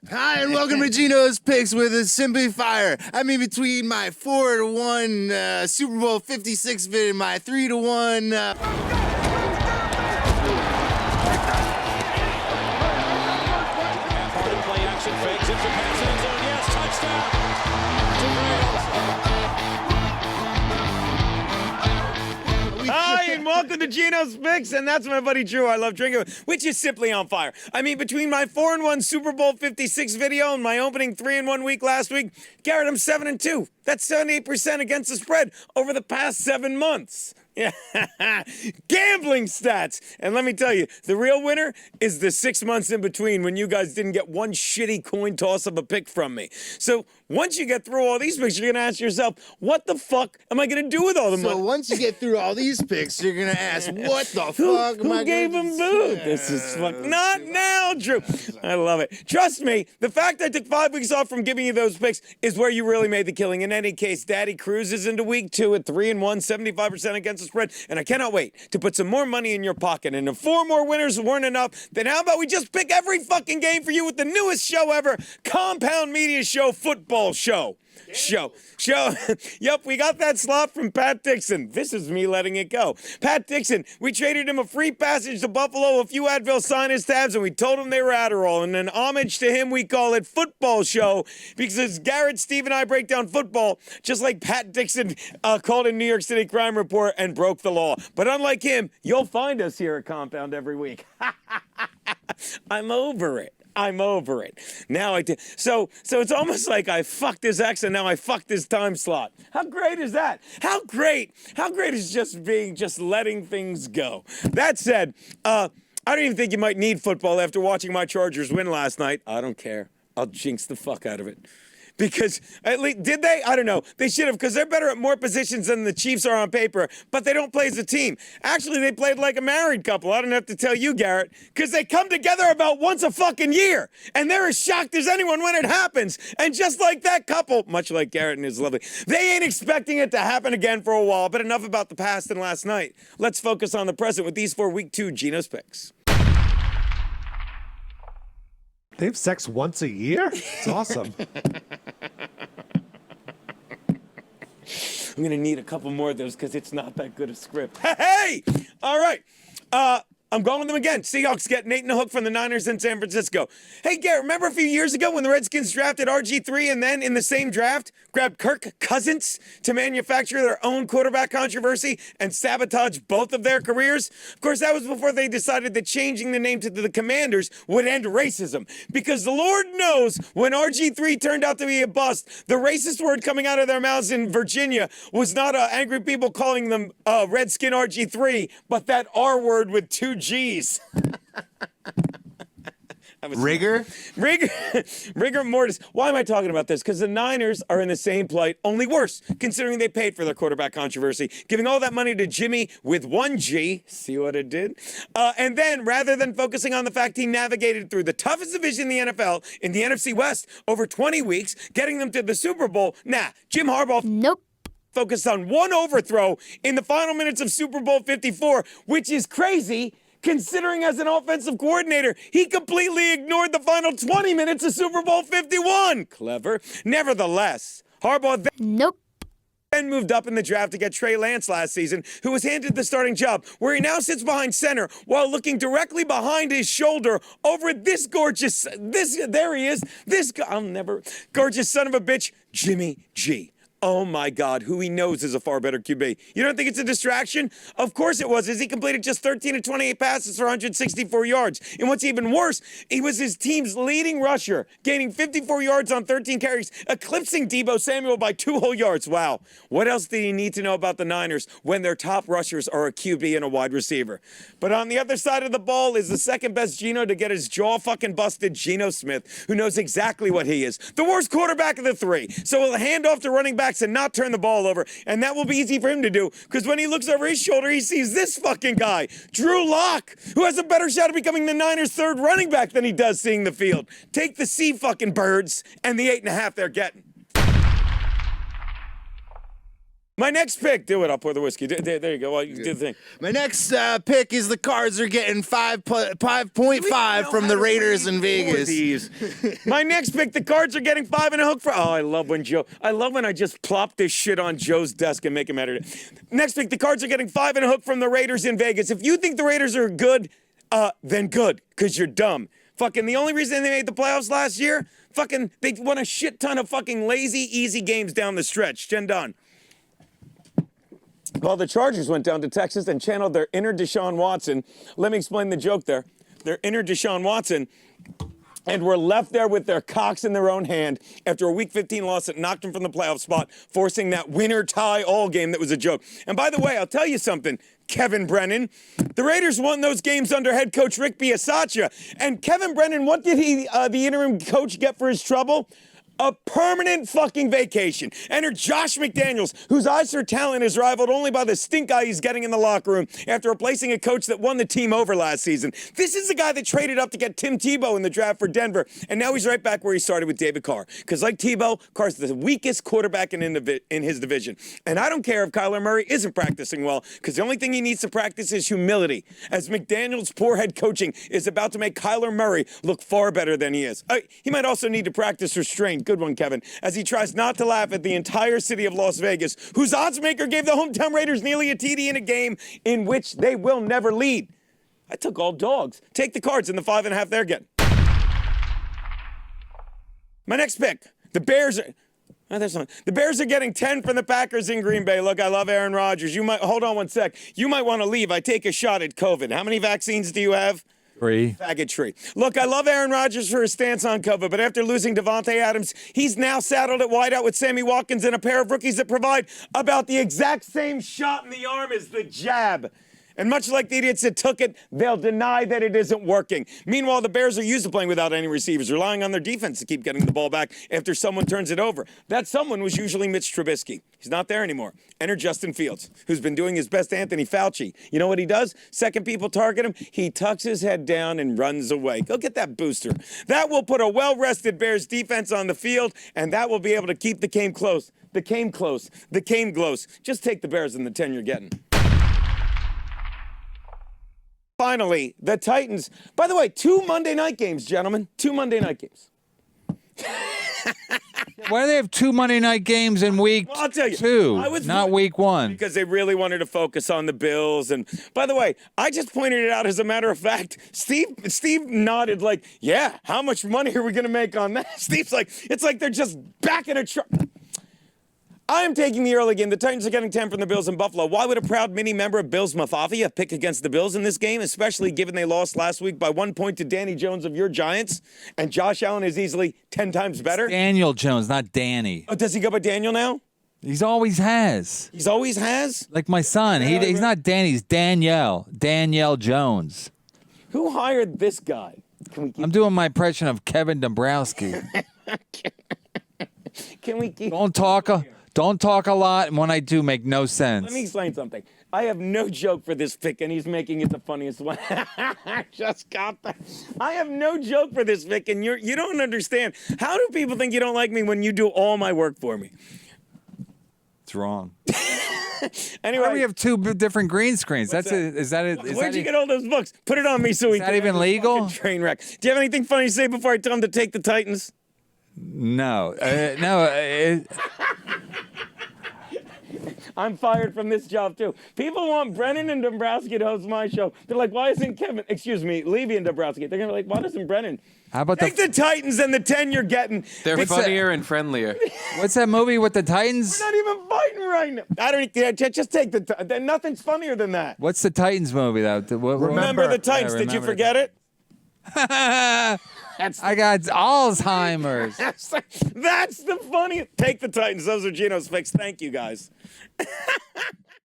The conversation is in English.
Hi, and welcome to Genos Picks with a Simply Fire. I mean, between my 4-1 Super Bowl 56 vid and my 3-1. Play action fakes it for pass end zone. Yes, touchdown. Hi, and welcome to Genos Picks, and that's my buddy Drew. I love drinking, which is simply on fire. I mean, between my 4-1 Super Bowl 56 video and my opening 3-1 week last week, Garrett, I'm 7-2. That's 78% against the spread over the past 7 months. Yeah, gambling stats. And let me tell you, the real winner is the 6 months in between when you guys didn't get one shitty coin toss of a pick from me. So once you get through all these picks, you're going to ask yourself, what the fuck am I going to do with all the money? So once you get through all these picks, you're going to ask, what the fuck am I Who going to gave him boo? This is fuck. Not now, Drew. I love it. Trust me, the fact I took 5 weeks off from giving you those picks is where you really made the killing. In any case, Daddy cruises into week 2 at 3-1, 75% against the spread, and I cannot wait to put some more money in your pocket. And if 4 more winners weren't enough, then how about we just pick every fucking game for you with the newest show ever, Compound Media Show Football Show. Yep, we got that slot from Pat Dixon. This is me letting it go. Pat Dixon, we traded him a free passage to Buffalo, a few Advil sinus tabs, and we told him they were Adderall. And in homage to him, we call it Football Show, because Garrett, Steve, and I break down football just like Pat Dixon called in New York City Crime Report and broke the law. But unlike him, you'll find us here at Compound every week. I'm over it. Now I did. So it's almost like I fucked his ex and now I fucked his time slot. How great is that? How great is just letting things go? That said, I don't even think you might need football after watching my Chargers win last night. I don't care. I'll jinx the fuck out of it. Because, at least, did they? I don't know. They should have, because they're better at more positions than the Chiefs are on paper, but they don't play as a team. Actually, they played like a married couple. I don't have to tell you, Garrett, because they come together about once a fucking year, and they're as shocked as anyone when it happens. And just like that couple, much like Garrett and his lovely, they ain't expecting it to happen again for a while. But enough about the past and last night. Let's focus on the present with these 4 Week 2 Genos Picks. They have sex once a year? It's awesome. I'm going to need a couple more of those because it's not that good a script. Hey! All right. I'm going with them again. Seahawks get Nate and the hook from the Niners in San Francisco. Hey, Garrett, remember a few years ago when the Redskins drafted RG3 and then in the same draft grabbed Kirk Cousins to manufacture their own quarterback controversy and sabotage both of their careers? Of course, that was before they decided that changing the name to the Commanders would end racism. Because the Lord knows when RG3 turned out to be a bust, the racist word coming out of their mouths in Virginia was not angry people calling them Redskin RG3, but that R word with 2 G's. Rigor mortis. Why am I talking about this? Because the Niners are in the same plight, only worse, considering they paid for their quarterback controversy, giving all that money to Jimmy with 1 G. See what it did? And then, rather than focusing on the fact he navigated through the toughest division in the NFL, in the NFC West, over 20 weeks, getting them to the Super Bowl, Jim Harbaugh focused on one overthrow in the final minutes of Super Bowl 54, which is crazy, considering as an offensive coordinator, he completely ignored the final 20 minutes of Super Bowl 51. Clever. Nevertheless, Harbaugh then moved up in the draft to get Trey Lance last season, who was handed the starting job, where he now sits behind center while looking directly behind his shoulder over this gorgeous son of a bitch, Jimmy G. Oh my God, who he knows is a far better QB. You don't think it's a distraction? Of course it was, as he completed just 13 of 28 passes for 164 yards. And what's even worse, he was his team's leading rusher, gaining 54 yards on 13 carries, eclipsing Deebo Samuel by 2 whole yards. Wow. What else do you need to know about the Niners when their top rushers are a QB and a wide receiver? But on the other side of the ball is the second best Geno to get his jaw fucking busted, Geno Smith, who knows exactly what he is. The worst quarterback of the 3. So he'll hand off to running backs and not turn the ball over. And that will be easy for him to do, because when he looks over his shoulder, he sees this fucking guy, Drew Lock, who has a better shot of becoming the Niners' 3rd running back than he does seeing the field. Take the C fucking birds and the 8.5 they're getting. My next pick. Do it. I'll pour the whiskey. There you go. Well, you do the thing. My next pick is the Cards are getting 5.5 from the Raiders in Vegas. My next pick, the Cards are getting 5 and a hook for. Oh, I love when I just plop this shit on Joe's desk and make him edit it. Next pick, the Cards are getting 5 and a hook from the Raiders in Vegas. If you think the Raiders are good, then good, because you're dumb. Fucking the only reason they made the playoffs last year, fucking they won a shit ton of fucking lazy, easy games down the stretch. Jen Don. Well, the Chargers went down to Texas and channeled their inner Deshaun Watson. Let me explain the joke there. Their inner Deshaun Watson, and were left there with their cocks in their own hand after a Week 15 loss that knocked them from the playoff spot, forcing that winner-tie-all game that was a joke. And by the way, I'll tell you something, Kevin Brennan. The Raiders won those games under head coach Rick Bisaccia. And Kevin Brennan, what did the interim coach, get for his trouble? A permanent fucking vacation. Enter Josh McDaniels, whose eyes for talent is rivaled only by the stink eye he's getting in the locker room after replacing a coach that won the team over last season. This is the guy that traded up to get Tim Tebow in the draft for Denver, and now he's right back where he started with David Carr. Because like Tebow, Carr's the weakest quarterback in his division. And I don't care if Kyler Murray isn't practicing well, because the only thing he needs to practice is humility, as McDaniels' poor head coaching is about to make Kyler Murray look far better than he is. He might also need to practice restraint. Good one, Kevin, as he tries not to laugh at the entire city of Las Vegas, whose odds maker gave the hometown Raiders nearly a TD in a game in which they will never lead. I took all dogs. Take the Cards in the 5.5 they're getting. My next pick, the Bears are... Oh, that's not. The Bears are getting 10 from the Packers in Green Bay. Look, I love Aaron Rodgers. You might... Hold on one sec. You might want to leave. I take a shot at COVID. How many vaccines do you have? 3. Faggotry. Look, I love Aaron Rodgers for his stance on COVID, but after losing Devontae Adams, he's now saddled at wideout with Sammy Watkins and a pair of rookies that provide about the exact same shot in the arm as the jab. And much like the idiots that took it, they'll deny that it isn't working. Meanwhile, the Bears are used to playing without any receivers, relying on their defense to keep getting the ball back after someone turns it over. That someone was usually Mitch Trubisky. He's not there anymore. Enter Justin Fields, who's been doing his best Anthony Fauci. You know what he does? Second people target him, he tucks his head down and runs away. Go get that booster. That will put a well-rested Bears defense on the field, and that will be able to keep the game close. The game close. The game close. Just take the Bears in the 10 you're getting. Finally, the Titans. By the way, 2 Monday night games, gentlemen. 2 Monday night games. Why do they have 2 Monday night games in week Well, I'll tell you, 2, not week 1? Because they really wanted to focus on the Bills. And by the way, I just pointed it out as a matter of fact. Steve nodded like, yeah, how much money are we going to make on that? Steve's like, it's like they're just back in a truck. I am taking the early game. The Titans are getting 10 from the Bills in Buffalo. Why would a proud mini member of Bills Mafia pick against the Bills in this game, especially given they lost last week by 1 point to Danny Jones of your Giants, and Josh Allen is easily 10 times better? Daniel Jones, not Danny. Oh, does he go by Daniel now? He's always has. He's always has? Like my son. He's not Danny, he's Danielle Jones. Who hired this guy? I'm doing my impression of Kevin Dombrowski. Can we keep... Don't talk a lot, and when I do, make no sense. Let me explain something. I have no joke for this pick, and he's making it the funniest one. I just got that. I have no joke for this pick, and you don't understand. How do people think you don't like me when you do all my work for me? It's wrong. Anyway, Why do we have 2 different green screens? Where'd you get all those books? Put it on me so we can. Is that even legal? Train wreck. Do you have anything funny to say before I tell him to take the Titans? No. I'm fired from this job, too. People want Brennan and Dombrowski to host my show. They're like, why isn't Levy and Dombrowski? They're going to be like, why doesn't Brennan? How about Take the Titans and the 10 you're getting. They're funnier and friendlier. What's that movie with the Titans? We're not even fighting right now. I don't just take the nothing's funnier than that. What's the Titans movie, though? Remember the Titans. Did you forget it? I got Alzheimer's. That's the funniest. Take the Titans. Those are Genos picks. Thank you, guys.